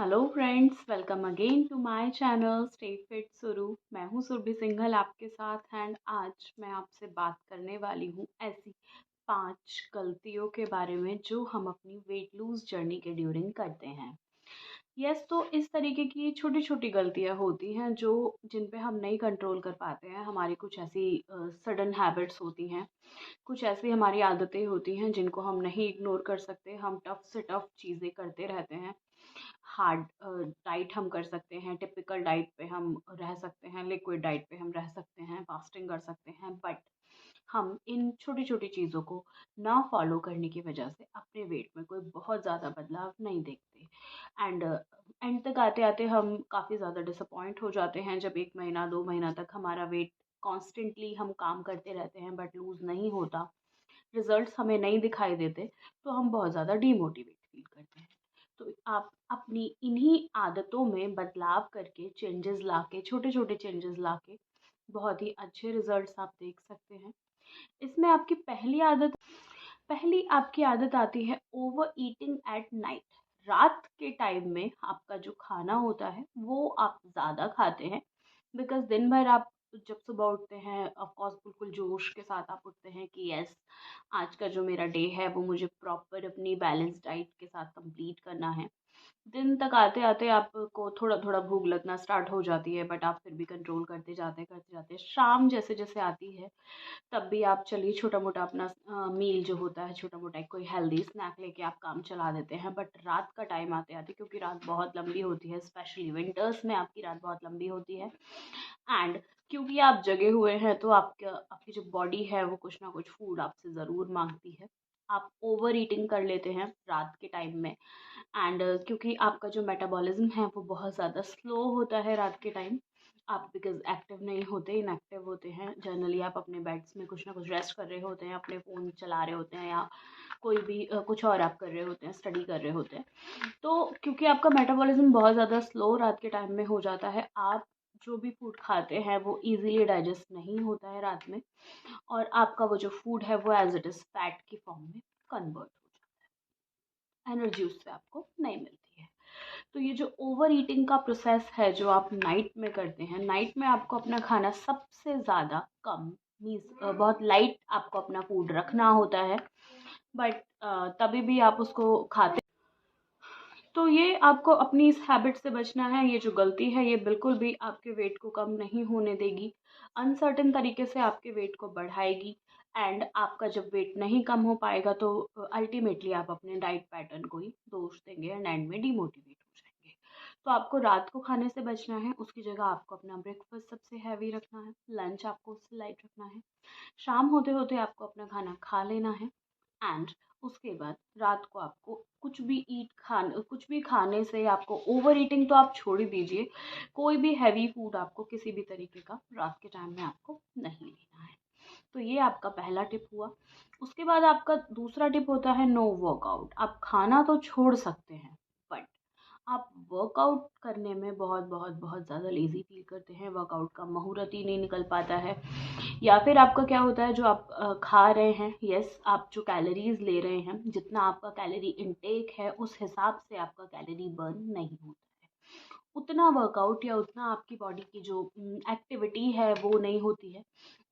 Hello friends, welcome again to my channel stay fit सुरु। मैं हूं सुरभि सिंघल आपके साथ एंड आज मैं आपसे बात करने वाली हूं ऐसी 5 गलतियों के बारे में जो हम अपनी वेट लूज जर्नी के ड्यूरिंग करते हैं। तो इस तरीके की छोटी छोटी गलतियां होती हैं जो जिन पे हम नहीं कंट्रोल कर पाते हैं। हमारी कुछ ऐसी सडन हैबिट्स होती हैं, कुछ ऐसी हमारी आदतें होती हैं जिनको हम नहीं इग्नोर कर सकते। हम टफ से टफ चीज़ें करते रहते हैं। हार्ड डाइट हम कर सकते हैं, टिपिकल डाइट पे हम रह सकते हैं, लिक्विड डाइट पे हम रह सकते हैं, फास्टिंग कर सकते हैं, बट हम इन छोटी छोटी चीज़ों को ना फॉलो करने की वजह से अपने वेट में कोई बहुत ज़्यादा बदलाव नहीं देखते। एंड एंड तक आते आते हम काफ़ी ज़्यादा डिसअपॉइंट हो जाते हैं जब 1 महीना 2 महीना तक हमारा वेट कॉन्स्टेंटली हम काम करते रहते हैं बट लूज़ नहीं होता, रिजल्ट्स हमें नहीं दिखाई देते, तो हम बहुत ज़्यादा डीमोटिवेट फील करते हैं। तो आप अपनी इन्हीं आदतों में बदलाव करके चेंजेस लाके, छोटे छोटे चेंजेस लाके बहुत ही अच्छे रिजल्ट्स आप देख सकते हैं। इसमें आपकी पहली आपकी आदत आती है ओवर ईटिंग एट नाइट। रात के टाइम में आपका जो खाना होता है वो आप ज़्यादा खाते हैं, बिकॉज दिन भर आप जब सुबह उठते हैं ऑफ कोर्स बिल्कुल जोश के साथ आप उठते हैं कि यस, आज का जो मेरा डे है वो मुझे प्रॉपर अपनी बैलेंस डाइट के साथ कंप्लीट करना है। दिन तक आते आते आपको थोड़ा थोड़ा भूख लगना स्टार्ट हो जाती है, बट आप फिर भी कंट्रोल करते जाते शाम जैसे जैसे आती है तब भी आप चलिए छोटा मोटा अपना मील जो होता है, छोटा मोटा एक कोई हेल्दी स्नैक लेके आप काम चला देते हैं। बट रात का टाइम आते आते, क्योंकि रात बहुत लंबी होती है, स्पेशली विंटर्स में आपकी रात बहुत लंबी होती है, एंड क्योंकि आप जगे हुए हैं तो आपका आपकी जो बॉडी है वो कुछ ना कुछ फूड आपसे ज़रूर मांगती है। आप ओवर ईटिंग कर लेते हैं रात के टाइम में, एंड क्योंकि आपका जो मेटाबॉलिज्म है वो बहुत ज़्यादा स्लो होता है रात के टाइम। आप बिकॉज एक्टिव नहीं होते, इनएक्टिव होते हैं जनरली। आप अपने बेड्स में कुछ ना कुछ रेस्ट कर रहे होते हैं, अपने फ़ोन चला रहे होते हैं, या कोई भी कुछ और आप कर रहे होते हैं, स्टडी कर रहे होते हैं। तो क्योंकि आपका मेटाबॉलिज्म बहुत ज़्यादा स्लो रात के टाइम में हो जाता है, आप जो भी फूड खाते हैं वो इजीली डाइजेस्ट नहीं होता है रात में, और आपका वो जो फूड है वो एज इट इज़ फैट की फॉर्म में कन्वर्ट हो जाता है। एनर्जी उससे आपको नहीं मिलती है। तो ये जो ओवर ईटिंग का प्रोसेस है जो आप नाइट में करते हैं, नाइट में आपको अपना खाना सबसे ज़्यादा कम मीन्स बहुत लाइट आपको अपना फूड रखना होता है, बट तभी भी आप उसको खाते। तो ये आपको अपनी इस हैबिट से बचना है। ये जो गलती है ये बिल्कुल भी आपके वेट को कम नहीं होने देगी, अनसर्टेन तरीके से आपके वेट को बढ़ाएगी। एंड आपका जब वेट नहीं कम हो पाएगा तो अल्टीमेटली आप अपने डाइट पैटर्न को ही दोष देंगे एंड एंड में डिमोटिवेट हो जाएंगे। तो आपको रात को खाने से बचना है, उसकी जगह आपको अपना ब्रेकफास्ट सबसे हैवी रखना है, लंच आपको उससे लाइट रखना है, शाम होते होते आपको अपना खाना खा लेना है, एंड उसके बाद रात को आपको कुछ भी खाने से आपको ओवर ईटिंग तो आप छोड़ ही दीजिए, कोई भी हैवी फूड आपको किसी भी तरीके का रात के टाइम में आपको नहीं लेना है। तो ये आपका पहला टिप हुआ। उसके बाद आपका दूसरा टिप होता है नो वर्कआउट। आप खाना तो छोड़ सकते हैं, बट आप वर्कआउट करने में बहुत बहुत बहुत ज़्यादा लेज़ी फील करते हैं, वर्कआउट का मुहूर्त ही नहीं निकल पाता है। या फिर आपका क्या होता है, जो आप खा रहे हैं, यस, आप जो कैलोरीज ले रहे हैं, जितना आपका कैलोरी इनटेक है उस हिसाब से आपका कैलोरी बर्न नहीं होता है। उतना वर्कआउट या उतना आपकी बॉडी की जो एक्टिविटी है वो नहीं होती है।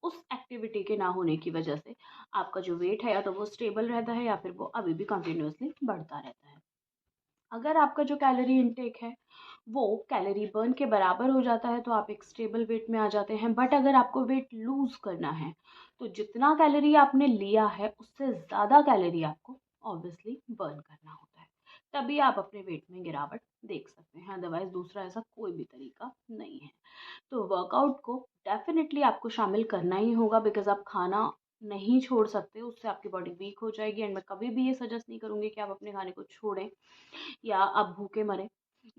उस एक्टिविटी के ना होने की वजह से आपका जो वेट है या तो वो स्टेबल रहता है या फिर वो अभी भी कंटिन्यूअसली बढ़ता रहता है। अगर आपका जो कैलोरी इनटेक है वो कैलोरी बर्न के बराबर हो जाता है तो आप एक स्टेबल वेट में आ जाते हैं। बट अगर आपको वेट लूज करना है तो जितना कैलोरी आपने लिया है उससे ज़्यादा कैलोरी आपको ऑब्वियसली बर्न करना होता है, तभी आप अपने वेट में गिरावट देख सकते हैं। अदरवाइज दूसरा ऐसा कोई भी तरीका नहीं है। तो वर्कआउट को डेफिनेटली आपको शामिल करना ही होगा, बिकॉज आप खाना नहीं छोड़ सकते, उससे आपकी बॉडी वीक हो जाएगी। एंड मैं कभी भी ये सजेस्ट नहीं करूँगी कि आप अपने खाने को छोड़ें या आप भूखे मरें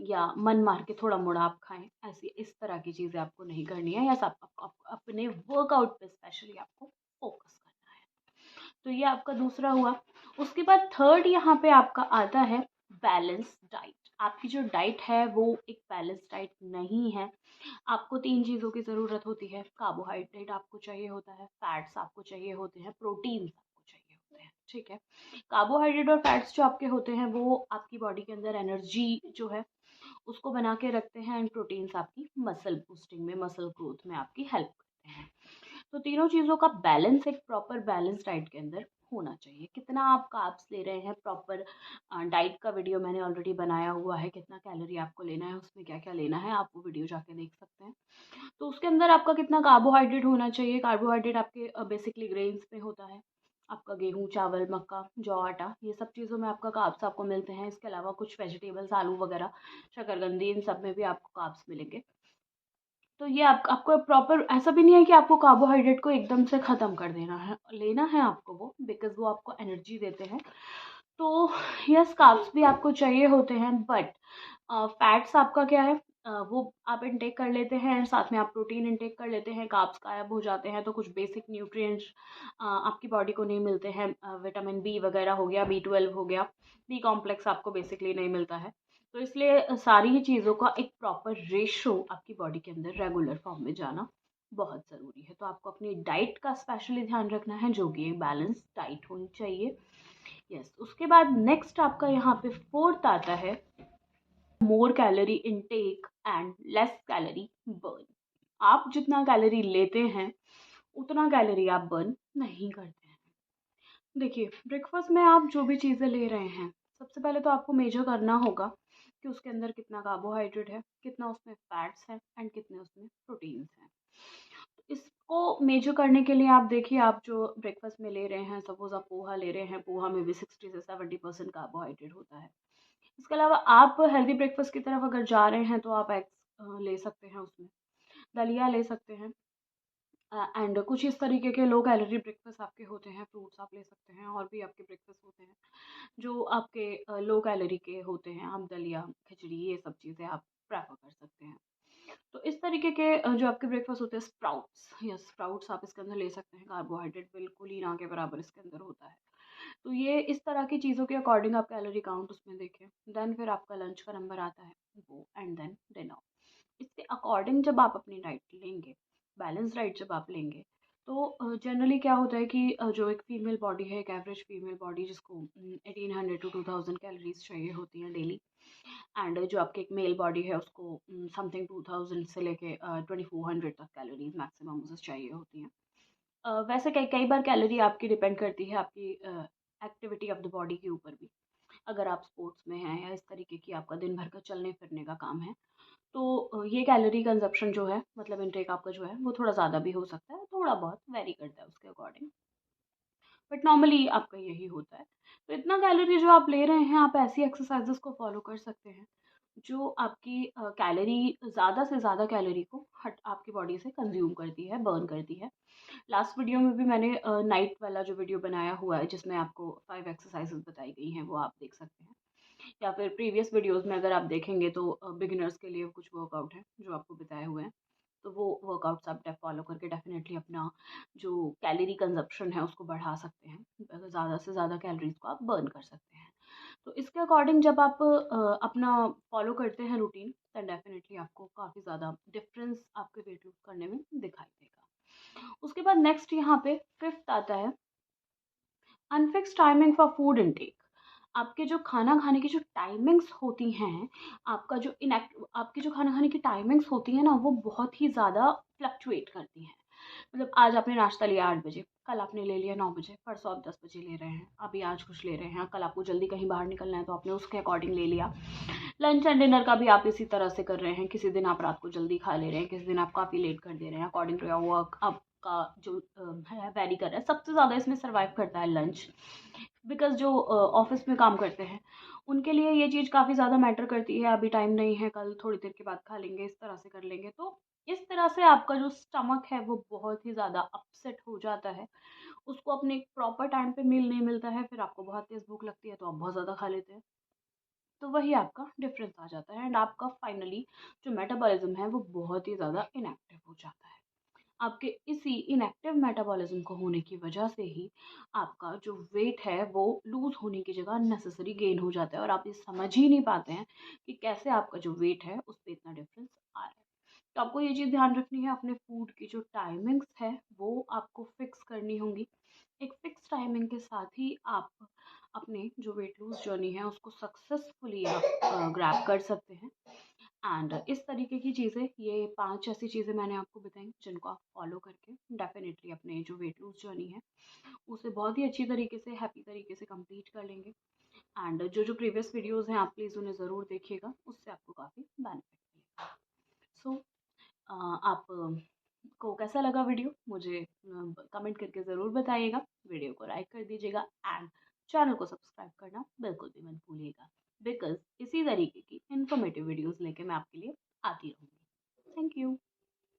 या मन मार के थोड़ा मोड़ा आप खाएं। ऐसी इस तरह की चीज़ें आपको नहीं करनी है, या अपने वर्कआउट पे स्पेशली आपको फोकस करना है। तो ये आपका दूसरा हुआ। उसके बाद थर्ड यहाँ पे आपका आता है बैलेंस डाइट। आपकी जो डाइट है वो एक बैलेंस डाइट नहीं है। आपको 3 चीज़ों की ज़रूरत होती है। कार्बोहाइड्रेट आपको चाहिए होता है, फैट्स आपको चाहिए होते हैं, प्रोटीन्स आपको चाहिए होते हैं, ठीक है। कार्बोहाइड्रेट और फैट्स जो आपके होते हैं वो आपकी बॉडी के अंदर एनर्जी जो है उसको बना के रखते हैं एंड प्रोटीन्स आपकी मसल बूस्टिंग में, मसल ग्रोथ में आपकी हेल्प करते हैं। तो तीनों चीज़ों का बैलेंस एक प्रॉपर बैलेंस डाइट के अंदर होना चाहिए। कितना आप कार्ब्स ले रहे हैं, प्रॉपर डाइट का वीडियो मैंने ऑलरेडी बनाया हुआ है, कितना कैलोरी आपको लेना है, उसमें क्या क्या लेना है, आप वो वीडियो जाके देख सकते हैं। तो उसके अंदर आपका कितना कार्बोहाइड्रेट होना चाहिए। कार्बोहाइड्रेट आपके बेसिकली ग्रेन्स में होता है, आपका गेहूँ, चावल, मक्का, जौ, आटा, ये सब चीज़ों में आपका कार्ब्स आपको मिलते हैं। इसके अलावा कुछ वेजिटेबल्स, आलू वगैरह, शकरकंदी, इन सब में भी आपको कार्ब्स मिलेंगे। तो ये आपको प्रॉपर, ऐसा भी नहीं है कि आपको कार्बोहाइड्रेट को एकदम से ख़त्म कर देना है, लेना है आपको वो, बिकॉज़ वो आपको एनर्जी देते हैं। तो यस, कार्ब्स भी आपको चाहिए होते हैं, बट फैट्स आपका क्या है, वो आप इनटेक कर लेते हैं, साथ में आप प्रोटीन इनटेक कर लेते हैं, कार्ब्स गायब हो जाते हैं तो कुछ बेसिक न्यूट्रिएंट्स आपकी बॉडी को नहीं मिलते हैं। विटामिन बी वगैरह हो गया, B12 हो गया, बी कॉम्प्लेक्स आपको बेसिकली नहीं मिलता है। तो इसलिए सारी ही चीज़ों का एक प्रॉपर रेशो आपकी बॉडी के अंदर रेगुलर फॉर्म में जाना बहुत ज़रूरी है। तो आपको अपनी डाइट का स्पेशली ध्यान रखना है, जो कि एक बैलेंस डाइट होनी चाहिए। यस, उसके बाद नेक्स्ट आपका यहाँ पे फोर्थ आता है more calorie intake and less calorie burn. आप जितना कैलोरी लेते हैं उतना कैलोरी आप बर्न नहीं करते हैं। देखिए, ब्रेकफास्ट में आप जो भी चीज़ें ले रहे हैं, सबसे पहले तो आपको मेजर करना होगा कि उसके अंदर कितना कार्बोहाइड्रेट है, कितना उसमें फैट्स हैं एंड कितने उसमें प्रोटीन्स हैं। इसको मेजर करने के लिए आप देखिए, आप जो ब्रेकफास्ट में ले रहे हैं, सपोज आप पोहा ले रहे हैं, पोहा में भी 60 से 70% कार्बोहाइड्रेट होता है। इसके अलावा आप हेल्दी ब्रेकफास्ट की तरफ अगर जा रहे हैं तो आप एग्स ले सकते हैं, उसमें दलिया ले सकते हैं, एंड कुछ इस तरीके के लो कैलोरी ब्रेकफास्ट आपके होते हैं, फ्रूट्स आप ले सकते हैं, और भी आपके ब्रेकफास्ट होते हैं जो आपके लो कैलोरी के होते हैं। आप दलिया, खिचड़ी, ये सब चीज़ें आप प्रेफर कर सकते हैं। तो इस तरीके के जो आपके ब्रेकफास्ट होते हैं, स्प्राउट्स, यस, स्प्राउट्स आप इसके अंदर ले सकते हैं। कार्बोहाइड्रेट बिल्कुल ही ना के बराबर इसके अंदर होता है। तो ये इस तरह की चीज़ों के अकॉर्डिंग आप कैलोरी काउंट उसमें देखें। देन फिर आपका लंच का नंबर आता है वो, एंड देन डिनर। इसके अकॉर्डिंग जब आप अपनी डाइट लेंगे, बैलेंस डाइट जब आप लेंगे, तो जनरली क्या होता है कि जो एक फीमेल बॉडी है, एक एवरेज फीमेल बॉडी, जिसको 1800 टू 2000 कैलोरीज चाहिए होती हैं डेली, एंड जो आपकी एक मेल बॉडी है उसको समथिंग 2000 से लेके 2400 तक कैलोरीज मैक्सिमम उसे चाहिए होती हैं। वैसे कई कई बार कैलोरी आपकी डिपेंड करती है आपकी एक्टिविटी ऑफ द बॉडी के ऊपर भी। अगर आप स्पोर्ट्स में हैं या इस तरीके की आपका दिन भर का चलने फिरने का काम है, तो ये कैलोरी कंजप्शन जो है, मतलब इनटेक आपका जो है, वो थोड़ा ज़्यादा भी हो सकता है, थोड़ा बहुत वेरी करता है उसके अकॉर्डिंग, बट नॉर्मली आपका यही होता है। तो इतना कैलोरी जो आप ले रहे हैं, आप ऐसी एक्सरसाइजेस को फॉलो कर सकते हैं जो आपकी कैलोरी, ज़्यादा से ज़्यादा कैलोरी को हट आपकी बॉडी से कंज्यूम करती है, बर्न करती है। लास्ट वीडियो में भी मैंने नाइट वाला जो वीडियो बनाया हुआ है, जिसमें आपको 5 एक्सरसाइजेस बताई गई हैं, वो आप देख सकते हैं। या फिर प्रीवियस वीडियोस में अगर आप देखेंगे तो बिगिनर्स के लिए कुछ वर्कआउट है जो आपको बताए हुए हैं। तो वो वर्कआउट्स आप फॉलो करके डेफिनेटली अपना जो कैलोरी कंजप्शन है उसको बढ़ा सकते हैं। ज़्यादा से ज़्यादा कैलोरीज को आप बर्न कर सकते हैं। तो इसके अकॉर्डिंग जब आप अपना फॉलो करते हैं रूटीन, तो डेफिनेटली आपको काफ़ी ज़्यादा डिफरेंस आपके वेट लूज करने में दिखाई देगा। उसके बाद नेक्स्ट यहाँ पे फिफ्थ आता है unfix timing for food intake. आपके जो खाना खाने की जो टाइमिंग्स होती हैं, आपकी जो खाना खाने की टाइमिंग्स होती हैं ना, वो बहुत ही ज़्यादा फ्लक्चुएट करती हैं। मतलब आज आपने नाश्ता लिया 8 बजे, कल आपने ले लिया 9 बजे, परसों आप 10 बजे ले रहे हैं, अभी आज कुछ ले रहे हैं, कल आपको जल्दी कहीं बाहर निकलना है तो आपने उसके अकॉर्डिंग ले लिया। लंच एंड डिनर का भी आप इसी तरह से कर रहे हैं, किसी दिन आप रात को जल्दी खा ले रहे हैं, किसी दिन आप काफ़ी लेट कर दे रहे हैं, अकॉर्डिंग टू योर वर्क आपका जो है वैरी कर रहा है। सबसे ज़्यादा इसमें सर्वाइव करता है लंच, बिकॉज़ जो ऑफ़िस में काम करते हैं, उनके लिए ये चीज़ काफ़ी ज़्यादा मैटर करती है। अभी टाइम नहीं है, कल थोड़ी देर के बाद खा लेंगे, इस तरह से कर लेंगे। तो इस तरह से आपका जो स्टमक है वो बहुत ही ज़्यादा अपसेट हो जाता है। उसको अपने एक प्रॉपर टाइम पे मील नहीं मिलता है, फिर आपको बहुत तेज़ भूख लगती है तो आप बहुत ज़्यादा खा लेते हैं। तो वही आपका डिफ़रेंस आ जाता है, एंड आपका फाइनली जो मेटाबॉलिज़्म है वो बहुत ही ज़्यादा इनएक्टिव हो जाता है। आपके इसी इनएक्टिव मेटाबॉलिज्म को होने की वजह से ही आपका जो वेट है वो लूज होने की जगह नेसेसरी गेन हो जाता है, और आप ये समझ ही नहीं पाते हैं कि कैसे आपका जो वेट है उस पर इतना डिफरेंस आ रहा है। तो आपको ये चीज़ ध्यान रखनी है, अपने फूड की जो टाइमिंग्स है वो आपको फिक्स करनी होंगी। एक फिक्स टाइमिंग के साथ ही आप अपने जो वेट लूज जर्नी है उसको सक्सेसफुली आप ग्रैब कर सकते हैं। एंड इस तरीके की चीज़ें, ये 5 ऐसी चीज़ें मैंने आपको बताई जिनको आप फॉलो करके डेफ़िनेटली अपने जो वेट लूज़ जर्नी है उसे बहुत ही अच्छी तरीके से, हैप्पी तरीके से कंप्लीट कर लेंगे। एंड जो प्रीवियस वीडियोज़ हैं आप प्लीज़ उन्हें ज़रूर देखिएगा, उससे आपको काफ़ी बेनिफिट मिलेगा। सो आप को कैसा लगा वीडियो मुझे कमेंट करके ज़रूर बताइएगा। वीडियो को लाइक कर दीजिएगा एंड चैनल को सब्सक्राइब करना बिल्कुल भी मत भूलिएगा, बिकॉज़ इसी तरीके की इन्फॉर्मेटिव वीडियोज़ लेके मैं आपके लिए आती रहूँगी। Thank you.